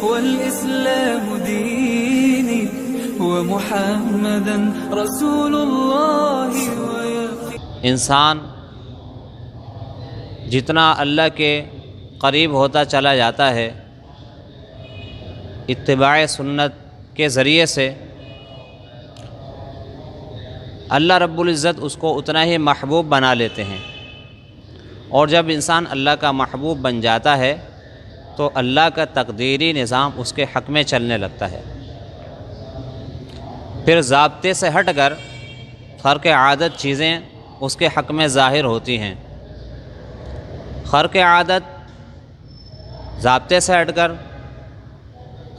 والإسلام ديني ومحمدا رسول الله انسان جتنا اللہ کے قریب ہوتا چلا جاتا ہے اتباع سنت کے ذریعے سے، اللہ رب العزت اس کو اتنا ہی محبوب بنا لیتے ہیں، اور جب انسان اللہ کا محبوب بن جاتا ہے تو اللہ کا تقدیری نظام اس کے حق میں چلنے لگتا ہے۔ پھر ضابطے سے ہٹ کر خرق عادت چیزیں اس کے حق میں ظاہر ہوتی ہیں۔ خرق عادت ضابطے سے ہٹ کر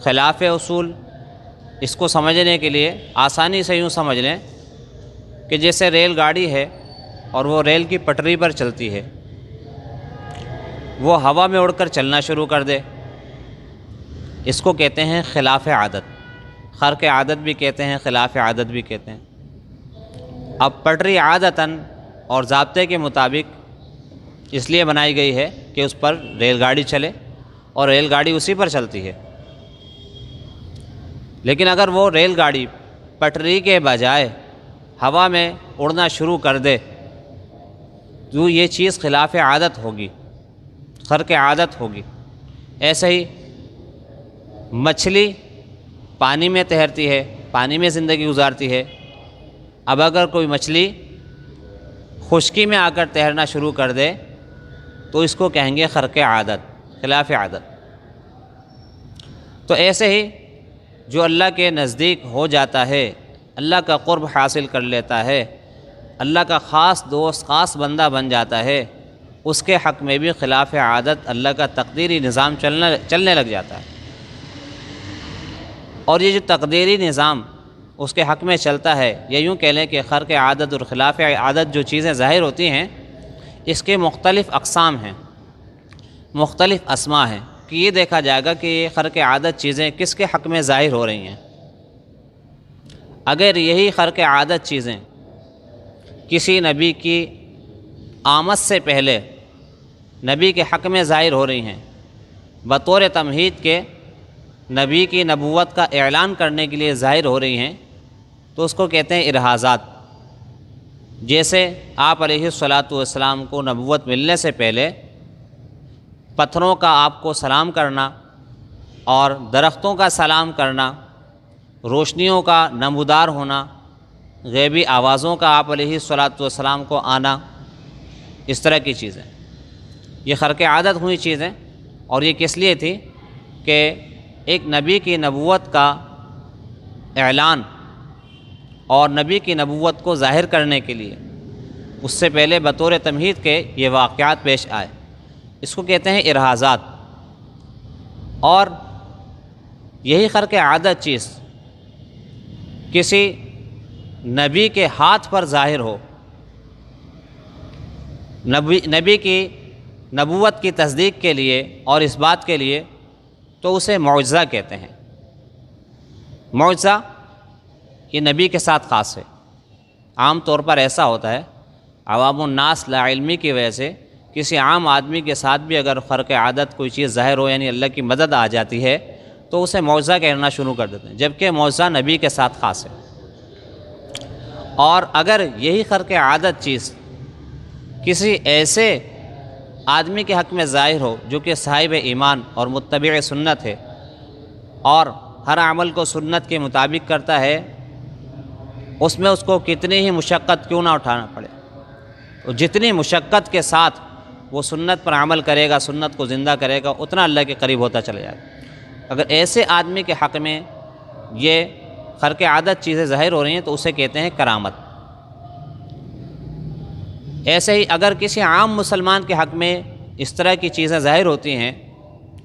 خلاف اصول، اس کو سمجھنے کے لیے آسانی سے یوں سمجھ لیں کہ جیسے ریل گاڑی ہے اور وہ ریل کی پٹری پر چلتی ہے، وہ ہوا میں اڑ کر چلنا شروع کر دے، اس کو کہتے ہیں خلاف عادت۔ خرق عادت بھی کہتے ہیں، خلاف عادت بھی کہتے ہیں۔ اب پٹری عادتاً اور ضابطے کے مطابق اس لیے بنائی گئی ہے کہ اس پر ریل گاڑی چلے اور ریل گاڑی اسی پر چلتی ہے، لیکن اگر وہ ریل گاڑی پٹری کے بجائے ہوا میں اڑنا شروع کر دے تو یہ چیز خلاف عادت ہوگی، خرق عادت ہوگی۔ ایسے ہی مچھلی پانی میں تیرتی ہے، پانی میں زندگی گزارتی ہے، اب اگر کوئی مچھلی خشکی میں آ کر تیرنا شروع کر دے تو اس کو کہیں گے خرق عادت، خلاف عادت۔ تو ایسے ہی جو اللہ کے نزدیک ہو جاتا ہے، اللہ کا قرب حاصل کر لیتا ہے، اللہ کا خاص دوست، خاص بندہ بن جاتا ہے، اس کے حق میں بھی خلاف عادت اللہ کا تقدیری نظام چلنے لگ جاتا ہے۔ اور یہ جو تقدیری نظام اس کے حق میں چلتا ہے، یا یوں کہہ لیں کہ خرق عادت اور خلاف عادت جو چیزیں ظاہر ہوتی ہیں، اس کے مختلف اقسام ہیں، مختلف اسماء ہیں، کہ یہ دیکھا جائے گا کہ یہ خرق عادت چیزیں کس کے حق میں ظاہر ہو رہی ہیں۔ اگر یہی خرق عادت چیزیں کسی نبی کی آمد سے پہلے نبی کے حق میں ظاہر ہو رہی ہیں، بطور تمہید کے نبی کی نبوت کا اعلان کرنے کے لیے ظاہر ہو رہی ہیں، تو اس کو کہتے ہیں ارہازات۔ جیسے آپ علیہ الصلاۃ والسلام کو نبوت ملنے سے پہلے پتھروں کا آپ کو سلام کرنا اور درختوں کا سلام کرنا، روشنیوں کا نمودار ہونا، غیبی آوازوں کا آپ علیہ الصلاۃ والسلام کو آنا، اس طرح کی چیزیں یہ خرق عادت ہوئی چیزیں۔ اور یہ کس لیے تھی کہ ایک نبی کی نبوت کا اعلان اور نبی کی نبوت کو ظاہر کرنے کے لیے اس سے پہلے بطور تمہید کے یہ واقعات پیش آئے، اس کو کہتے ہیں ارہازات۔ اور یہی خرق عادت چیز کسی نبی کے ہاتھ پر ظاہر ہو، نبی کی نبوت کی تصدیق کے لیے اور اس بات کے لیے، تو اسے معجزہ کہتے ہیں۔ معجزہ یہ نبی کے ساتھ خاص ہے۔ عام طور پر ایسا ہوتا ہے عوام الناس لا علمی کی وجہ سے کسی عام آدمی کے ساتھ بھی اگر خرق عادت کوئی چیز ظاہر ہو، یعنی اللہ کی مدد آ جاتی ہے، تو اسے معجزہ کہنا شروع کر دیتے ہیں، جبکہ معجزہ نبی کے ساتھ خاص ہے۔ اور اگر یہی خرق عادت چیز کسی ایسے آدمی کے حق میں ظاہر ہو جو کہ صاحب ایمان اور متبع سنت ہے اور ہر عمل کو سنت کے مطابق کرتا ہے، اس میں اس کو کتنی ہی مشقت کیوں نہ اٹھانا پڑے، جتنی مشقت کے ساتھ وہ سنت پر عمل کرے گا، سنت کو زندہ کرے گا، اتنا اللہ کے قریب ہوتا چلا جائے گا۔ اگر ایسے آدمی کے حق میں یہ خرق عادت چیزیں ظاہر ہو رہی ہیں تو اسے کہتے ہیں کرامت۔ ایسے ہی اگر کسی عام مسلمان کے حق میں اس طرح کی چیزیں ظاہر ہوتی ہیں،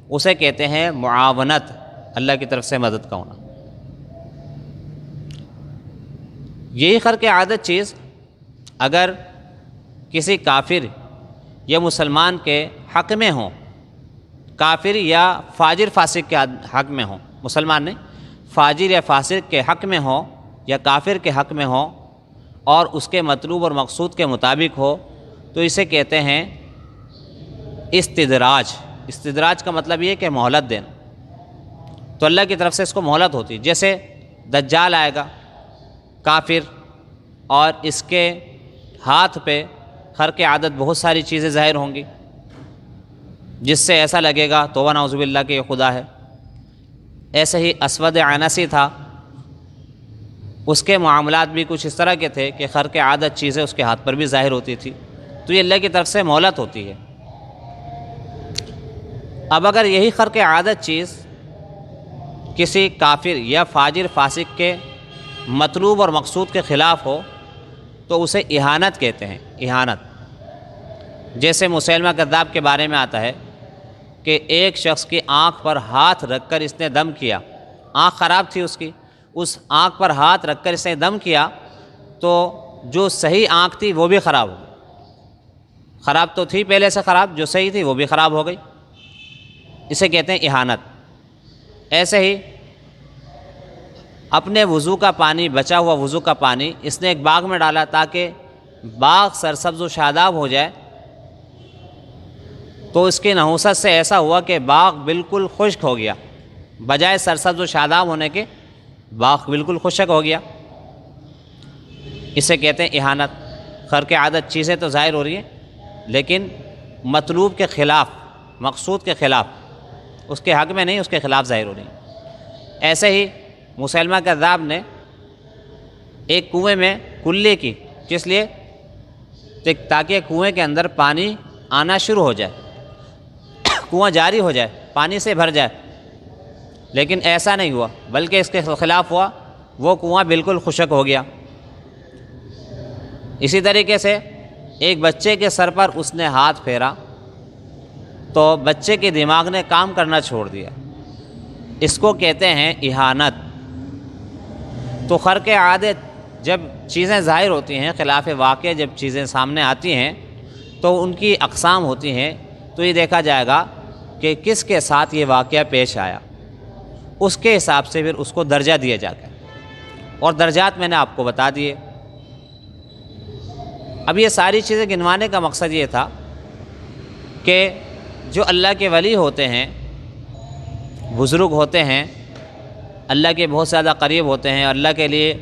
اسے کہتے ہیں معاونت، اللہ کی طرف سے مدد کا ہونا۔ یہی خرق عادت چیز اگر کسی کافر یا مسلمان کے حق میں ہوں، کافر یا فاجر فاسق کے حق میں ہوں، مسلمان نہیں، فاجر یا فاسق کے حق میں ہوں یا کافر کے حق میں ہوں، اور اس کے مطلوب اور مقصود کے مطابق ہو، تو اسے کہتے ہیں استدراج۔ استدراج کا مطلب یہ کہ مہلت دینا۔ تو اللہ کی طرف سے اس کو مہلت ہوتی ہے. جیسے دجال آئے گا کافر، اور اس کے ہاتھ پہ خرق عادت بہت ساری چیزیں ظاہر ہوں گی جس سے ایسا لگے گا توبہ نعوذ باللہ کہ یہ خدا ہے. ایسے ہی اسود عنسی تھا، اس کے معاملات بھی کچھ اس طرح کے تھے کہ خرق عادت چیزیں اس کے ہاتھ پر بھی ظاہر ہوتی تھی. تو یہ اللہ کی طرف سے مہلت ہوتی ہے. اب اگر یہی خرق عادت چیز کسی کافر یا فاجر فاسق کے مطلوب اور مقصود کے خلاف ہو تو اسے اہانت کہتے ہیں. اہانت جیسے مسیلمہ کذاب کے بارے میں آتا ہے کہ ایک شخص کی آنکھ پر ہاتھ رکھ کر اس نے دم کیا. آنکھ خراب تھی اس کی، اس آنکھ پر ہاتھ رکھ کر اس نے دم کیا تو جو صحیح آنکھ تھی وہ بھی خراب ہو گئی. خراب تو تھی پہلے سے خراب، جو صحیح تھی وہ بھی خراب ہو گئی. اسے کہتے ہیں اہانت. ایسے ہی اپنے وضو کا پانی، بچا ہوا وضو کا پانی اس نے ایک باغ میں ڈالا تاکہ باغ سرسبز و شاداب ہو جائے، تو اس کی نحوست سے ایسا ہوا کہ باغ بالکل خشک ہو گیا. بجائے سرسبز و شاداب ہونے کے باغ بالکل خشک ہو گیا. اسے کہتے ہیں اہانت. خرق عادت چیزیں تو ظاہر ہو رہی ہیں لیکن مطلوب کے خلاف، مقصود کے خلاف، اس کے حق میں نہیں، اس کے خلاف ظاہر ہو رہی ہیں. ایسے ہی مسیلمہ کذاب نے ایک کنویں میں کلی کی، کس لیے؟ تاکہ کنویں کے اندر پانی آنا شروع ہو جائے، کنواں جاری ہو جائے، پانی سے بھر جائے. لیکن ایسا نہیں ہوا بلکہ اس کے خلاف ہوا، وہ کنواں بالکل خشک ہو گیا. اسی طریقے سے ایک بچے کے سر پر اس نے ہاتھ پھیرا تو بچے کے دماغ نے کام کرنا چھوڑ دیا. اس کو کہتے ہیں اہانت. تو خرق عادت جب چیزیں ظاہر ہوتی ہیں، خلاف واقع جب چیزیں سامنے آتی ہیں تو ان کی اقسام ہوتی ہیں. تو یہ دیکھا جائے گا کہ کس کے ساتھ یہ واقعہ پیش آیا، اس کے حساب سے پھر اس کو درجہ دیا جاتا ہے. اور درجات میں نے آپ کو بتا دیے. اب یہ ساری چیزیں گنوانے کا مقصد یہ تھا کہ جو اللہ کے ولی ہوتے ہیں، بزرگ ہوتے ہیں، اللہ کے بہت زیادہ قریب ہوتے ہیں، اللہ کے لیے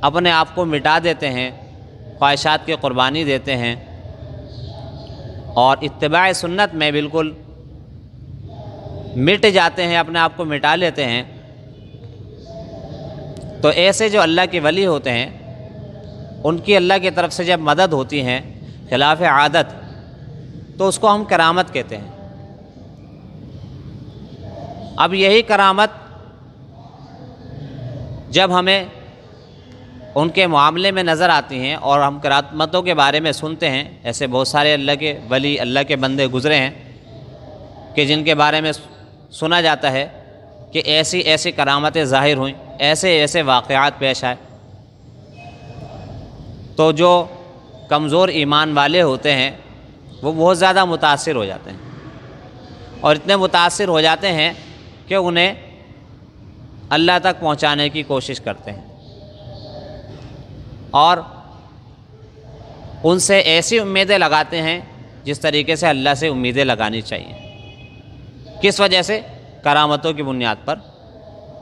اپنے آپ کو مٹا دیتے ہیں، خواہشات کی قربانی دیتے ہیں اور اتباع سنت میں بالکل مٹ جاتے ہیں، اپنے آپ کو مٹا لیتے ہیں. تو ایسے جو اللہ کے ولی ہوتے ہیں ان کی اللہ کی طرف سے جب مدد ہوتی ہے خلاف عادت تو اس کو ہم کرامت کہتے ہیں. اب یہی کرامت جب ہمیں ان کے معاملے میں نظر آتی ہیں اور ہم کرامتوں کے بارے میں سنتے ہیں، ایسے بہت سارے اللہ کے ولی، اللہ کے بندے گزرے ہیں کہ جن کے بارے میں سنا جاتا ہے کہ ایسی ایسی کرامتیں ظاہر ہوئیں، ایسے ایسے واقعات پیش آئے. تو جو کمزور ایمان والے ہوتے ہیں وہ بہت زیادہ متاثر ہو جاتے ہیں، اور اتنے متاثر ہو جاتے ہیں کہ انہیں اللہ تک پہنچانے کی کوشش کرتے ہیں اور ان سے ایسی امیدیں لگاتے ہیں جس طریقے سے اللہ سے امیدیں لگانی چاہیے. کس وجہ سے؟ کرامتوں کی بنیاد پر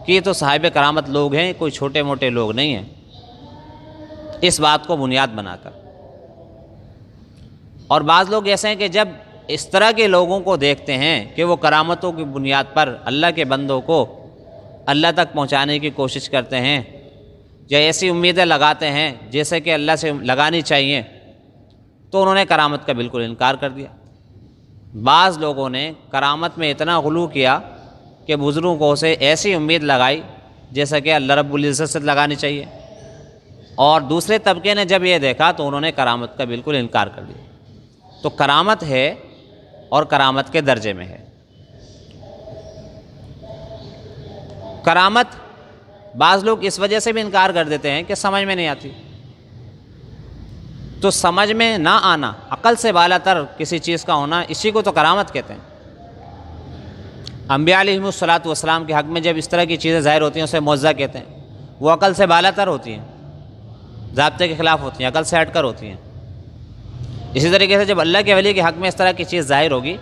کہ یہ تو صاحب کرامت لوگ ہیں، کوئی چھوٹے موٹے لوگ نہیں ہیں. اس بات کو بنیاد بنا کر. اور بعض لوگ ایسے ہیں کہ جب اس طرح کے لوگوں کو دیکھتے ہیں کہ وہ کرامتوں کی بنیاد پر اللہ کے بندوں کو اللہ تک پہنچانے کی کوشش کرتے ہیں یا ایسی امیدیں لگاتے ہیں جیسے کہ اللہ سے لگانی چاہیے، تو انہوں نے کرامت کا بالکل انکار کر دیا. بعض لوگوں نے کرامت میں اتنا غلو کیا کہ بزرگوں سے ایسی امید لگائی جیسا کہ اللہ رب العزت سے لگانی چاہیے، اور دوسرے طبقے نے جب یہ دیکھا تو انہوں نے کرامت کا بالکل انکار کر دیا. تو کرامت ہے اور کرامت کے درجے میں ہے. کرامت بعض لوگ اس وجہ سے بھی انکار کر دیتے ہیں کہ سمجھ میں نہیں آتی. تو سمجھ میں نہ آنا، عقل سے بالا تر کسی چیز کا ہونا، اسی کو تو کرامت کہتے ہیں. انبیاء علیہم الصلاۃ والسلام کے حق میں جب اس طرح کی چیزیں ظاہر ہوتی ہیں اسے معجزہ کہتے ہیں. وہ عقل سے بالا تر ہوتی ہیں، ضابطے کے خلاف ہوتی ہیں، عقل سے ہٹ کر ہوتی ہیں. اسی طریقے سے جب اللہ کے ولی کے حق میں اس طرح کی چیز ظاہر ہوگی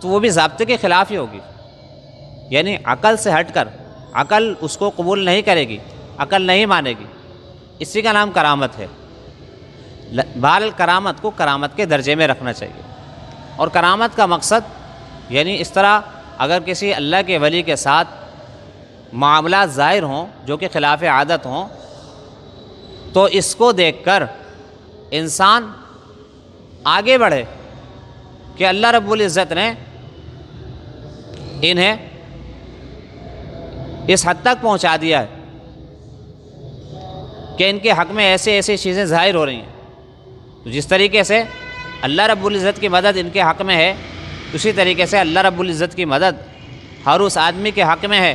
تو وہ بھی ضابطے کے خلاف ہی ہوگی. یعنی عقل سے ہٹ کر، عقل اس کو قبول نہیں کرے گی، عقل نہیں مانے گی، اسی کا نام کرامت ہے۔ بہرحال کرامت کو کرامت کے درجے میں رکھنا چاہیے، اور کرامت کا مقصد یعنی اس طرح اگر کسی اللہ کے ولی کے ساتھ معاملات ظاہر ہوں جو کہ خلاف عادت ہوں، تو اس کو دیکھ کر انسان آگے بڑھے کہ اللہ رب العزت نے انہیں اس حد تک پہنچا دیا ہے کہ ان کے حق میں ایسے ایسی چیزیں ظاہر ہو رہی ہیں۔ تو جس طریقے سے اللہ رب العزت کی مدد ان کے حق میں ہے، اسی طریقے سے اللہ رب العزت کی مدد ہر اس آدمی کے حق میں ہے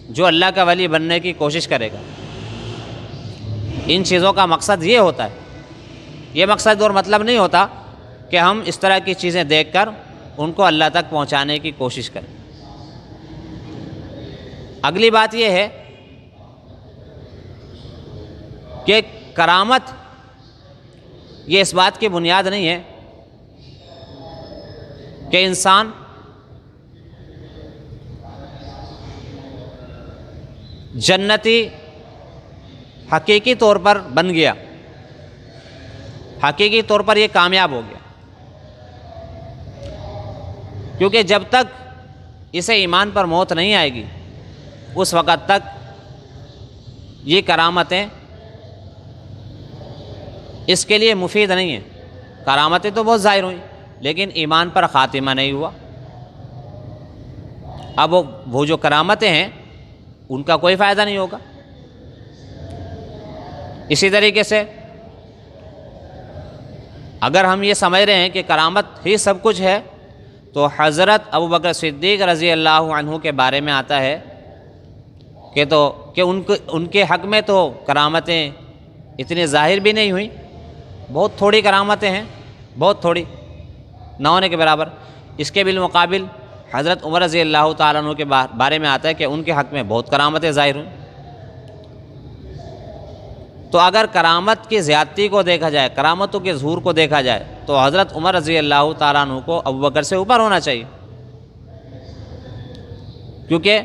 جو اللہ کا ولی بننے کی کوشش کرے گا۔ ان چیزوں کا مقصد یہ ہوتا ہے، یہ مقصد اور مطلب نہیں ہوتا کہ ہم اس طرح کی چیزیں دیکھ کر ان کو اللہ تک پہنچانے کی کوشش کریں۔ اگلی بات یہ ہے کہ کرامت یہ اس بات کی بنیاد نہیں ہے کہ انسان جنتی حقیقی طور پر بن گیا، حقیقی طور پر یہ کامیاب ہو گیا، کیونکہ جب تک اسے ایمان پر موت نہیں آئے گی اس وقت تک یہ کرامتیں اس کے لیے مفید نہیں ہیں۔ کرامتیں تو بہت ظاہر ہوئیں لیکن ایمان پر خاتمہ نہیں ہوا۔ اب وہ جو کرامتیں ہیں ان کا کوئی فائدہ نہیں ہوگا۔ اسی طریقے سے اگر ہم یہ سمجھ رہے ہیں کہ کرامت ہی سب کچھ ہے، تو حضرت ابوبکر صدیق رضی اللہ عنہ کے بارے میں آتا ہے کہ ان کے حق میں تو کرامتیں اتنی ظاہر بھی نہیں ہوئیں، بہت تھوڑی کرامتیں ہیں، بہت تھوڑی، نہ ہونے کے برابر۔ اس کے بالمقابل حضرت عمر رضی اللہ تعالیٰ عنہ کے بارے میں آتا ہے کہ ان کے حق میں بہت کرامتیں ظاہر ہوئیں۔ تو اگر کرامت کی زیادتی کو دیکھا جائے، کرامتوں کے ظہور کو دیکھا جائے، تو حضرت عمر رضی اللہ تعالیٰ عنہ کو ابوبکر سے اوپر ہونا چاہیے، کیونکہ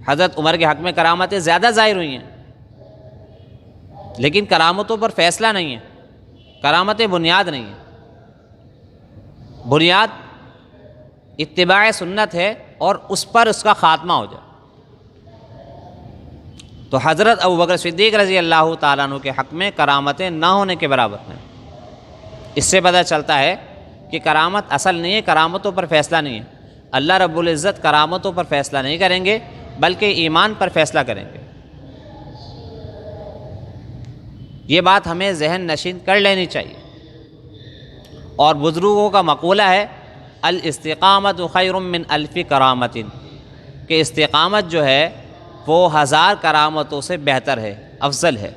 حضرت عمر کے حق میں کرامتیں زیادہ ظاہر ہوئی ہیں، لیکن کرامتوں پر فیصلہ نہیں ہے، کرامتیں بنیاد نہیں ہیں۔ بنیاد اتباع سنت ہے اور اس پر اس کا خاتمہ ہو جائے۔ تو حضرت ابوبکر صدیق رضی اللہ تعالیٰ عنہ کے حق میں کرامتیں نہ ہونے کے برابر ہیں۔ اس سے پتہ چلتا ہے کہ کرامت اصل نہیں ہے، کرامتوں پر فیصلہ نہیں ہے۔ اللہ رب العزت کرامتوں پر فیصلہ نہیں کریں گے بلکہ ایمان پر فیصلہ کریں گے۔ یہ بات ہمیں ذہن نشین کر لینی چاہیے۔ اور بزرگوں کا مقولہ ہے الاستقامت خیر من الف کرامت، کہ استقامت جو ہے وہ 1000 کرامتوں سے بہتر ہے، افضل ہے۔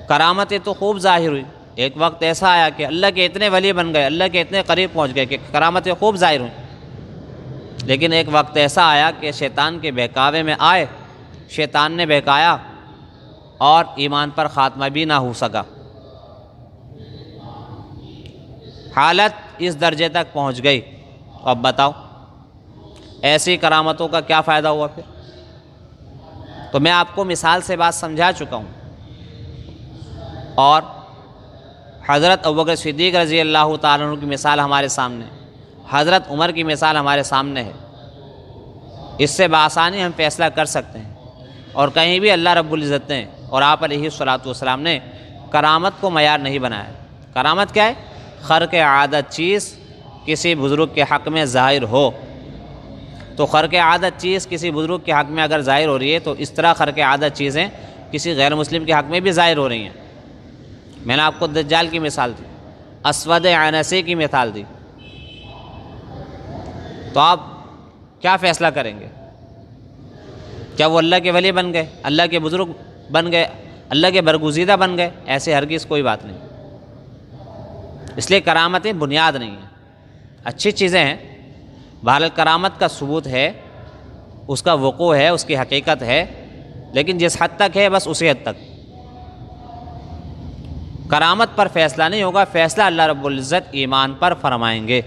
کرامتیں تو خوب ظاہر ہوئی، ایک وقت ایسا آیا کہ اللہ کے اتنے ولی بن گئے، اللہ کے اتنے قریب پہنچ گئے کہ کرامتیں خوب ظاہر ہوئیں، لیکن ایک وقت ایسا آیا کہ شیطان کے بہکاوے میں آئے، شیطان نے بہکایا اور ایمان پر خاتمہ بھی نہ ہو سکا۔ حالت اس درجے تک پہنچ گئی۔ اب بتاؤ ایسی کرامتوں کا کیا فائدہ ہوا پھر؟ تو میں آپ کو مثال سے بات سمجھا چکا ہوں، اور حضرت ابوبکر صدیق رضی اللہ تعالیٰ عنہ کی مثال ہمارے سامنے، حضرت عمر کی مثال ہمارے سامنے ہے۔ اس سے بآسانی ہم فیصلہ کر سکتے ہیں، اور کہیں بھی اللہ رب العزت نے اور آپ علیہ الصلوۃ والسلام نے کرامت کو معیار نہیں بنایا۔ کرامت کیا ہے؟ خرق عادت چیز کسی بزرگ کے حق میں ظاہر ہو۔ تو خرق عادت چیز کسی بزرگ کے حق میں اگر ظاہر ہو رہی ہے، تو اس طرح خرق عادت چیزیں کسی غیر مسلم کے حق میں بھی ظاہر ہو رہی ہیں۔ میں نے آپ کو دجال کی مثال دی، اسود عنسی کی مثال دی، تو آپ کیا فیصلہ کریں گے؟ کیا وہ اللہ کے ولی بن گئے، اللہ کے بزرگ بن گئے، اللہ کے برگزیدہ بن گئے؟ ایسے ہرگز کوئی بات نہیں۔ اس لیے کرامتیں بنیاد نہیں ہیں، اچھی چیزیں ہیں، بہرحال کرامت کا ثبوت ہے، اس کا وقوع ہے، اس کی حقیقت ہے، لیکن جس حد تک ہے بس اسی حد تک۔ کرامت پر فیصلہ نہیں ہوگا، فیصلہ اللہ رب العزت ایمان پر فرمائیں گے۔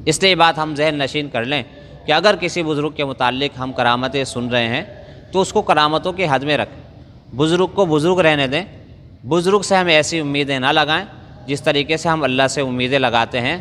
اس لیے یہ بات ہم ذہن نشین کر لیں کہ اگر کسی بزرگ کے متعلق ہم کرامتیں سن رہے ہیں تو اس کو کرامتوں کے حد میں رکھیں، بزرگ کو بزرگ رہنے دیں، بزرگ سے ہم ایسی امیدیں نہ لگائیں جس طریقے سے ہم اللہ سے امیدیں لگاتے ہیں۔